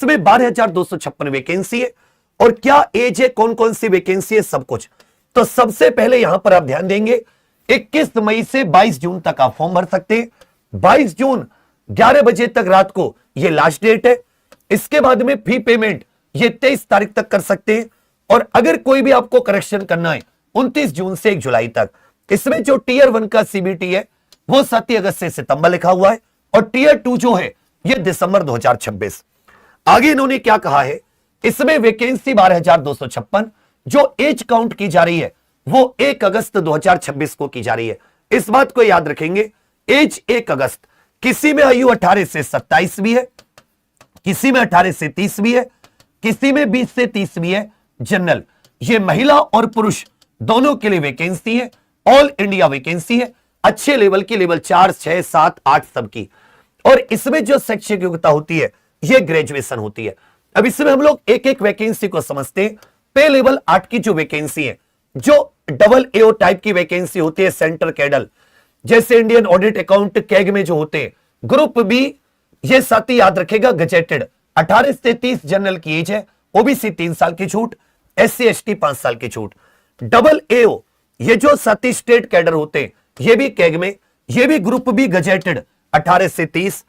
इसमें 12,256 वैकेंसी है। और क्या एज है, कौन कौन सी वैकेंसी है, सब कुछ। तो सबसे पहले यहां पर आप ध्यान देंगे 21 मई से 22 जून तक आप फॉर्म भर सकते हैं। 22 जून 11 बजे तक रात को यह लास्ट डेट है। इसके बाद में फी पेमेंट ये 23 तारीख तक कर सकते हैं। और अगर कोई भी आपको करेक्शन करना है 29 जून से 1 जुलाई तक। इसमें जो टियर 1 का सीबीटी है वो 7 अगस्त से सितंबर लिखा हुआ है और टियर 2 जो है ये दिसंबर 2026। आगे इन्होंने क्या कहा है, इसमें वैकेंसी 12,256 जो एज काउंट की जा रही है वो 1 अगस्त 2026 को की जा रही है। इस बात को याद रखेंगे, एज 1 अगस्त। किसी में आयु 18 से 27 भी है, किसी में 18 से 30 भी है, किसी में 20 से 30 भी है। जनरल ये महिला और पुरुष दोनों के लिए वैकेंसी है, ऑल इंडिया वैकेंसी है, अच्छे लेवल की, लेवल 4, 6, 7, 8 सबकी। और इसमें जो शैक्षिक योग्यता होती है ये ग्रेजुएशन होती है। अब इसमें हम लोग एक एक वैकेंसी को समझते हैं। पे लेवल 8 की जो वैकेंसी है, जो डबल एओ टाइप की वैकेंसी होती है, सेंटर कैडर, जैसे इंडियन ऑडिट अकाउंट कैग में जो होते हैं। ग्रुप बी ये साथी याद रखेगा गजेटेड, 18 से 30 जनरल की एज है, ओबीसी 3 साल की छूट, एससी एसटी 5 साल की छूट। डबल एओ ये जो साथी स्टेट कैडर होते हैं ये भी कैग में, ये भी ग्रुप बी गजेटेड 18 से 30।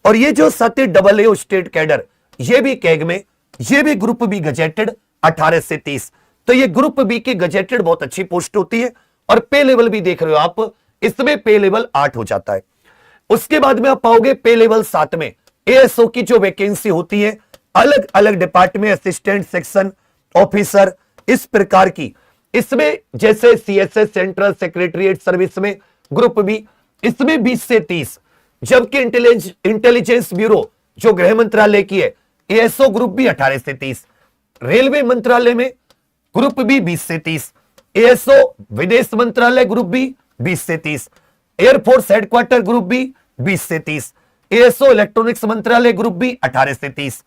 और ये जो साथी डबल एओ स्टेट कैडर ये भी कैग में, ये भी ग्रुप बी गजेटेड 18 से 30। तो ये ग्रुप बी की गजेटेड बहुत अच्छी पोस्ट होती है। और पे लेवल भी देख रहे हो आप, इसमें पे लेवल 8 हो जाता है। उसके बाद में आप पाओगे पे लेवल 7 में एएसओ की जो वैकेंसी होती है, अलग अलग डिपार्टमेंट, असिस्टेंट सेक्शन ऑफिसर, इस प्रकार की। इसमें जैसे सीएसएस सेंट्रल सेक्रेटरीट सर्विस में ग्रुप बी, इसमें 20 से 30। जबकि इंटेलिजेंस ब्यूरो जो गृह मंत्रालय की है, एएसओ ग्रुप बी 18 से 30। रेलवे मंत्रालय में ग्रुप बी 20 से 30। एएसओ विदेश मंत्रालय ग्रुप बी 20 से 30। एयरफोर्स हेडक्वार्टर ग्रुप बी 20 से 30। एएसओ इलेक्ट्रॉनिक्स मंत्रालय ग्रुप बी 18 से 30।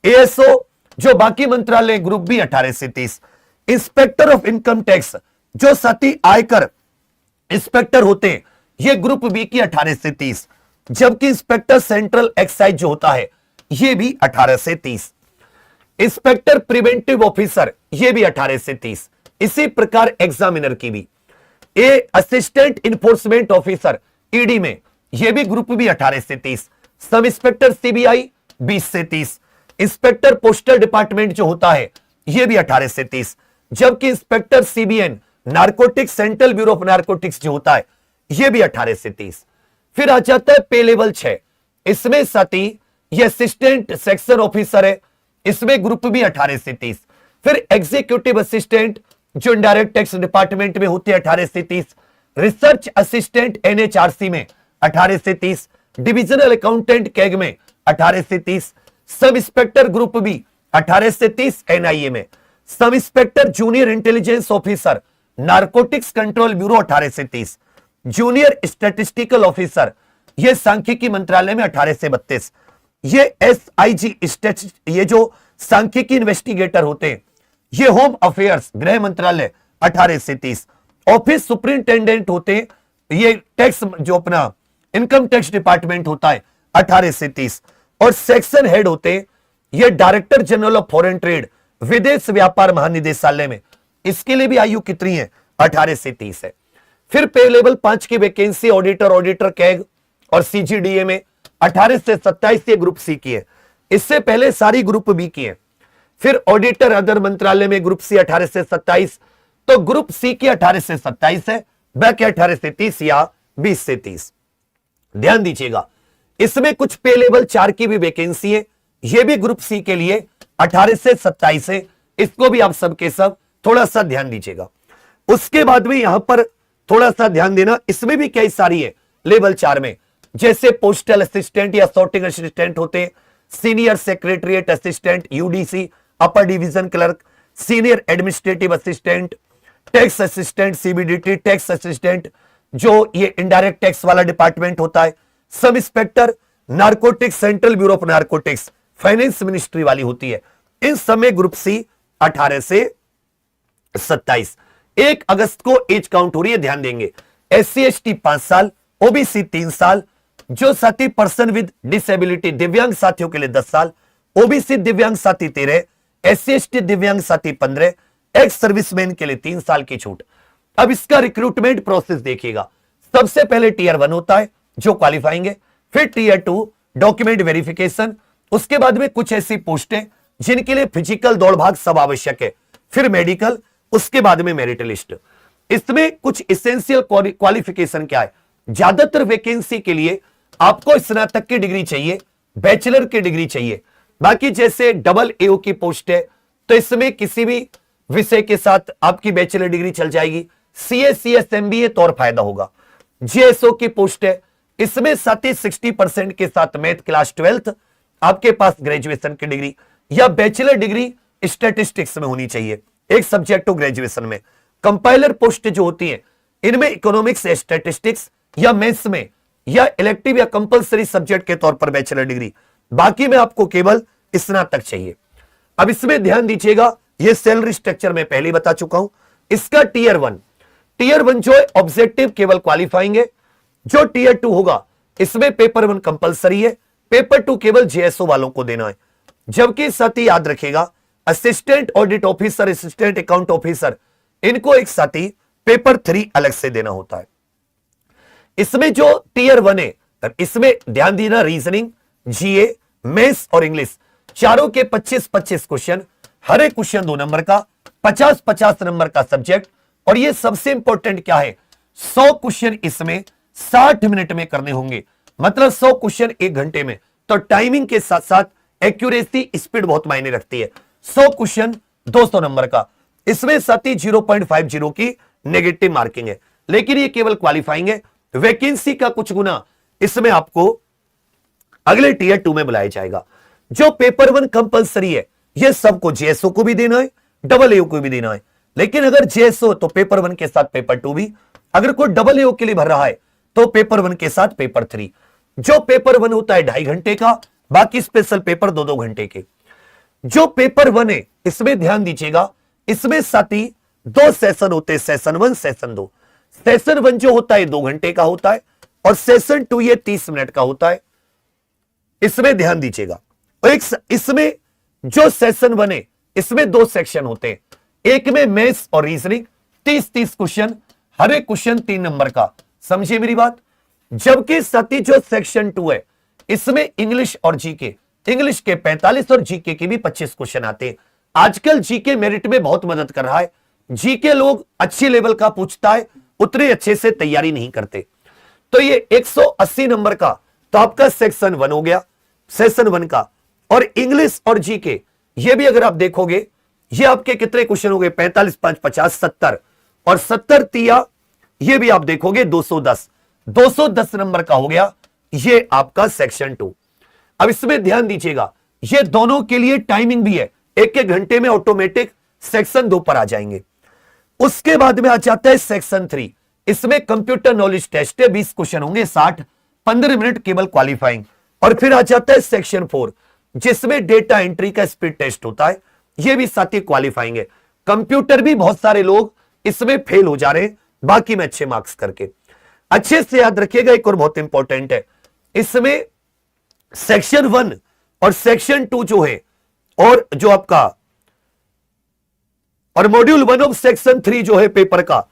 एएसओ जो बाकी मंत्रालय ग्रुप बी 18 से 30। इंस्पेक्टर ऑफ इनकम टैक्स जो साथी आयकर इंस्पेक्टर होते हैं ये ग्रुप बी की 18 से 30। जबकि इंस्पेक्टर सेंट्रल एक्साइज जो होता है ये भी 18 से 30। इंस्पेक्टर प्रिवेंटिव ऑफिसर ये भी 18 से 30। इसी प्रकार एग्जामिनर की भी। असिस्टेंट इन्फोर्समेंट ऑफिसर ईडी में ये भी ग्रुप बी 18 से 30। सब इंस्पेक्टर सीबीआई 20 से 30। इंस्पेक्टर पोस्टल डिपार्टमेंट जो होता है ये भी 18 से 30। जबकि inspector CBN narcotics central bureau of narcotics जो होता है ये भी 18 से 30। फिर आ जाता है पे लेवल 6, इसमें साथी ये असिस्टेंट सेक्शन ऑफिसर है, इसमें ग्रुप बी 18 से 30। फिर एग्जीक्यूटिव असिस्टेंट जो इनडायरेक्ट टैक्स डिपार्टमेंट में होते हैं 18 से 30। रिसर्च असिस्टेंट एनएचआरसी में 18 से 30। डिविजनल अकाउंटेंट कैग में 18 से 30। सब इंस्पेक्टर ग्रुप बी 18 से 30 एनआईए में। Sub inspector junior intelligence officer narcotics control bureau 18 से 30। जूनियर स्टैटिस्टिकल ऑफिसर ये सांख्यिकी मंत्रालय में 18 से 32। ये एसआईजी ये जो सांख्यिकी इन्वेस्टिगेटर होते हैं ये होम अफेयर्स गृह मंत्रालय 18 से 30। ऑफिस सुपरिंटेंडेंट होते हैं ये टैक्स जो अपना इनकम टैक्स डिपार्टमेंट होता है 18 से 30। और सेक्शन हेड होते हैं ये director general of foreign trade विदेश व्यापार महानिदेशालय में, इसके लिए भी आयु कितनी है 18 से 30 है। फिर पे लेवल 5 की वैकेंसी ऑडिटर कैग और सीजीडीए में 18 से 27 ये ग्रुप सी की है, इससे पहले सारी ग्रुप बी की है। फिर ऑडिटर अदर मंत्रालय में ग्रुप सी 18 से 27। तो ग्रुप सी की 18 से 27 है, बाकी 18 से 30 या 20 से 30। ध्यान दीजिएगा इसमें कुछ पे लेवल 4 की भी वैकेंसी है, यह भी ग्रुप सी के लिए 18 से 27 है। इसको भी आप सबके सब थोड़ा सा ध्यान दीजिएगा। उसके बाद में यहां पर थोड़ा सा ध्यान देना, इसमें भी कई सारी है लेवल 4 में, जैसे पोस्टल असिस्टेंट या सॉर्टिंग असिस्टेंट होते हैं, senior secretariat assistant UDC, upper division clerk, senior administrative assistant, tax assistant CBDT, tax assistant जो ये इनडायरेक्ट टैक्स वाला डिपार्टमेंट होता है, sub inspector narcotics central bureau of narcotics finance ministry वाली होती है। इन समय ग्रुप सी 18 से 27। 1 अगस्त को एज काउंट हो रही है, ध्यान देंगे। एससी एसटी 5 साल, ओबीसी 3 साल, जो साथी पर्सन विद डिसेबिलिटी दिव्यांग साथियों के लिए 10 साल, ओबीसी दिव्यांग साथी 13, SC ST दिव्यांग साथी 15, एक्स सर्विसमैन के लिए 3 साल की छूट। अब इसका रिक्रूटमेंट प्रोसेस देखिएगा। सबसे पहले टीयर 1 होता है जो क्वालिफाइंग है, फिर टीयर 2 डॉक्यूमेंट वेरिफिकेशन, उसके बाद में कुछ ऐसी पोस्टें जिनके लिए फिजिकल दौड़ भाग सब आवश्यक है, फिर मेडिकल, उसके बाद में मेरिट लिस्ट। इसमें कुछ इसेंशियल क्वालिफिकेशन क्या है? ज्यादातर वैकेंसी के लिए आपको स्नातक की डिग्री चाहिए, बैचलर की डिग्री चाहिए। बाकी जैसे डबल एओ की पोस्ट है तो इसमें किसी भी विषय के साथ आपकी बैचलर डिग्री चल जाएगी। सीए CS MBA तो और फायदा होगा। जेएसओ की पोस्ट है, इसमें साथ ही 60% के साथ मैथ क्लास 12th आपके पास ग्रेजुएशन की डिग्री या बैचलर डिग्री स्टैटिस्टिक्स में होनी चाहिए, एक सब्जेक्ट हो ग्रेजुएशन में। कंपाइलर पोस्ट जो होती है इनमें इकोनॉमिक्स, स्टैटिस्टिक्स या मैथ्स में या इलेक्टिव या कंपलसरी सब्जेक्ट के तौर पर बैचलर डिग्री। बाकी में आपको केवल स्नातक चाहिए। अब इसमें ध्यान दीजिएगा, यह सैलरी स्ट्रक्चर में पहले बता चुका हूं। इसका टीयर 1 जो है ऑब्जेक्टिव केवल क्वालिफाइंग है। जो टीयर 2 होगा इसमें पेपर 1 कंपलसरी है, पेपर 2 केवल जेएसओ वालों को देना है। जबकि साथी याद रखेगा assistant audit officer, assistant account officer, इनको एक साथी पेपर 3 अलग से देना होता है। इसमें जो टीयर 1 है इसमें ध्यान देना, रीजनिंग, जीए, मैथ्स और इंग्लिश चारों के 25-25 क्वेश्चन, हर एक क्वेश्चन 2 नंबर का, 50-50 नंबर का सब्जेक्ट। और ये सबसे इंपॉर्टेंट क्या है, 100 क्वेश्चन इसमें 60 मिनट में करने होंगे, मतलब 100 क्वेश्चन 1 घंटे में। तो टाइमिंग के साथ साथ एक्यूरेसी, स्पीड बहुत मायने रखती है। 100 क्वेश्चन 200 नंबर का, इसमें साथ ही 0.50 की नेगेटिव मार्किंग है, लेकिन ये केवल क्वालिफाइंग है। वैकेंसी का कुछ गुना इसमें आपको अगले टीयर 2 में बुलाया जाएगा। जो पेपर 1 कंपलसरी है ये सबको जेएसओ को भी देना है, डबल एओ को भी देना है। लेकिन अगर जेएसओ तो पेपर 1 के साथ पेपर 2 भी, अगर कोई डबल एओ के लिए भर रहा है तो पेपर 1 के साथ पेपर 3। जो पेपर 1 होता है 2.5 घंटे का, बाकी स्पेशल पेपर 2-2 घंटे के। जो पेपर 1 है इसमें ध्यान दीजिएगा, इसमें साथी 2 सेशन होते हैं, सेशन 1 सेशन 2। सेशन 1 जो होता है 2 घंटे का होता है और सेशन 2 ये 30 मिनट का होता है। इसमें ध्यान दीजिएगा, इसमें जो सेशन 1 है इसमें 2 सेक्शन होते हैं, एक में मैथ्स और रीजनिंग, 30-30 क्वेश्चन, हर एक क्वेश्चन 3 नंबर का। समझिए मेरी बात। जबकि साथी जो सेक्शन 2 है इसमें इंग्लिश और जीके, इंग्लिश के 45 और जीके के भी 25 क्वेश्चन आते हैं। आजकल जीके मेरिट में बहुत मदद कर रहा है। जीके लोग अच्छे लेवल का पूछता है, उतने अच्छे से तैयारी नहीं करते। तो ये 180 नंबर का तो आपका सेक्शन 1 हो गया, सेशन 1 का। और इंग्लिश और जीके ये भी अगर आप देखोगे ये आपके कितने क्वेश्चन हो गए, 45 5 50 70 और 70 तिया ये भी आप देखोगे 210 नंबर का हो गया ये आपका सेक्शन 2। अब इसमें ध्यान दीजिएगा, ये दोनों के लिए टाइमिंग भी है, 1-1 घंटे में ऑटोमेटिक सेक्शन 2 पर आ जाएंगे। उसके बाद में आ जाता है सेक्शन 3, इसमें कंप्यूटर नॉलेज टेस्ट है, 20 क्वेश्चन होंगे, 60, 15 मिनट केवल क्वालिफाइंग। और फिर आ जाता है सेक्शन 4 जिसमें डेटा एंट्री का स्पीड टेस्ट होता है, यह भी साथ ही क्वालिफाइंग है। कंप्यूटर भी बहुत सारे लोग इसमें फेल हो जा रहे हैं, बाकी में अच्छे मार्क्स करके। अच्छे से याद रखिएगा, एक और बहुत इंपॉर्टेंट है, इसमें सेक्शन 1 और सेक्शन 2 जो है और जो आपका और मॉड्यूल 1 ऑफ सेक्शन 3 जो है पेपर का,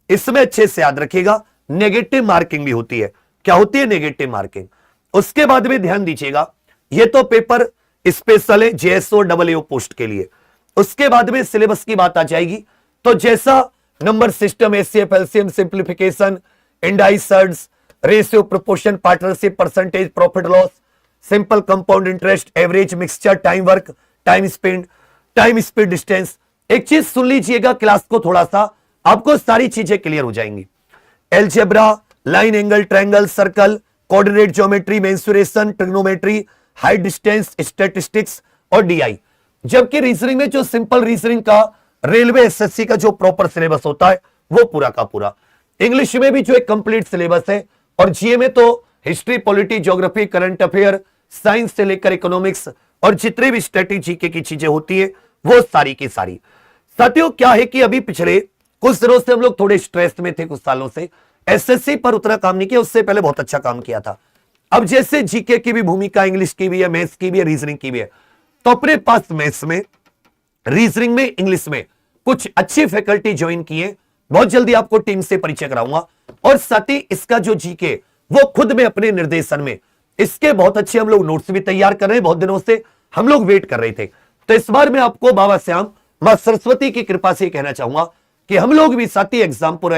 इसमें अच्छे से याद रखिएगा नेगेटिव मार्किंग भी होती है। क्या होती है? Negative marking. उसके बाद में ध्यान दीजिएगा, ये तो पेपर स्पेशल है जेएसओ डबल एओ पोस्ट के लिए। उसके बाद में सिलेबस की बात आ जाएगी, तो जैसा number system, HCF, LCM, simplification, indices, ratio, proportion, partnership, percentage, profit loss, simple compound interest, average, mixture, time work, time speed, distance. एक चीज सुन लीजिएगा, क्लास को थोड़ा सा आपको सारी चीजें क्लियर हो जाएंगी। Algebra, line, angle, triangle, circle, coordinate geometry, mensuration, trigonometry, height, distance, statistics और डीआई। जबकि रीजनिंग में जो सिंपल रीजनिंग का रेलवे एसएससी का जो प्रॉपर सिलेबस होता है वो पूरा का पूरा। इंग्लिश में भी जो एक कंप्लीट सिलेबस है, और जीए में तो history, polity, geography, current affair, science से लेकर इकोनॉमिक्स और जितने भी स्ट्रेटेजी की चीजें होती है वो सारी की सारी। साथियों क्या है कि अभी पिछले कुछ दिनों से हम लोग थोड़े स्ट्रेस में थे, कुछ सालों से एसएससी पर उतना काम नहीं किया, उससे पहले बहुत अच्छा काम किया था। अब जैसे जीके की भी भूमिका, इंग्लिश की भी है, मैथ्स की भी है, रीजनिंग की भी है, तो अपने पास मैथ्स में, रीजनिंग में, इंग्लिश में कुछ अच्छी फैकल्टी ज्वाइन किए। बहुत जल्दी आपको टीम से परिचय कराऊंगा। और साथ ही इसका जो जीके वो खुद में अपने निर्देशन में, इसके बहुत अच्छे हम लोग नोट्स भी तैयार कर रहे हैं। बहुत दिनों से हम लोग वेट कर रहे थे। तो इस बार मैं आपको बाबा श्याम मां सरस्वती की कृपा से कहना चाहूंगा कि हम लोग भी साथी एग्जाम पर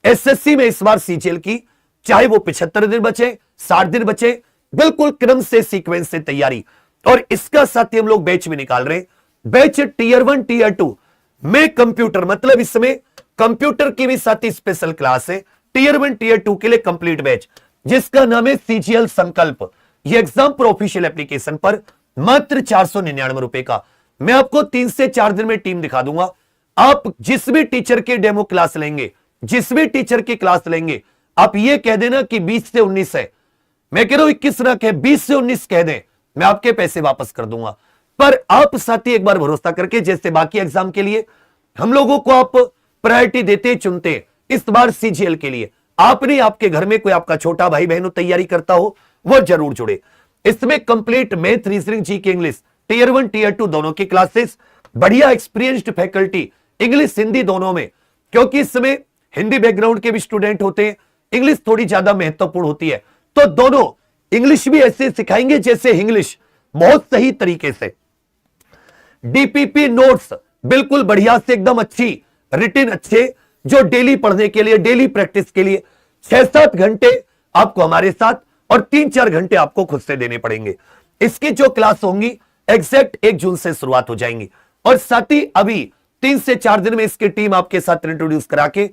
एसएससी में इस बार सीजीएल की, चाहे वो 75 दिन बचे, 60 दिन बचे, बिल्कुल क्रम से सीक्वेंस से तैयारी। और इसका साथ ही हम लोग बैच भी निकाल रहे हैं। बैच टीयर 1 टीयर 2 में कंप्यूटर, मतलब इसमें कंप्यूटर की भी साथ ही स्पेशल क्लास है। टीयर 1 टीयर 2 के लिए कंप्लीट बैच, जिसका नाम है सीजीएल संकल्प। ये एग्जाम पर ऑफिशियल एप्लीकेशन पर मात्र 499 रुपए का। मैं आपको 3 से 4 दिन में टीम दिखा दूंगा। आप जिस भी टीचर की डेमो क्लास लेंगे, जिस भी टीचर की क्लास लेंगे, आप ये कह देना कि 20 से 19 है, मैं कह रहा हूं 21 ना कह, 20 से 19 कह दें, मैं आपके पैसे वापस कर दूंगा। पर आप साथी एक बार भरोसा करके, जैसे बाकी एग्जाम के लिए हम लोगों को आप प्रायोरिटी देते चुनते, इस बार सीजीएल के लिए आपने, आपके घर में कोई आपका छोटा भाई बहन तैयारी करता हो, वो जरूर जुड़े। इसमें complete math, reasoning, GK, English, tier 1 tier 2 दोनों की क्लासेस, बढ़िया एक्सपीरियंस्ड फैकल्टी, इंग्लिश हिंदी दोनों में, क्योंकि इसमें हिंदी बैकग्राउंड के भी स्टूडेंट होते हैं, इंग्लिश थोड़ी ज्यादा महत्वपूर्ण होती है। तो दोनों इंग्लिश भी ऐसे सिखाएंगे जैसे इंग्लिश, बहुत सही तरीके से। डीपीपी नोट्स बिल्कुल बढ़िया से, एकदम अच्छी रिटिन, अच्छे, जो डेली पढ़ने के लिए, डेली प्रैक्टिस के लिए 6-7 घंटे आपको हमारे साथ और 3-4 घंटे आपको खुद से देने पड़ेंगे। इसकी जो क्लास होंगी एग्जैक्ट 1 जून से शुरुआत हो जाएंगी। और साथ ही अभी 3 से 4 दिन में इसकी टीम आपके साथ इंट्रोड्यूस करा के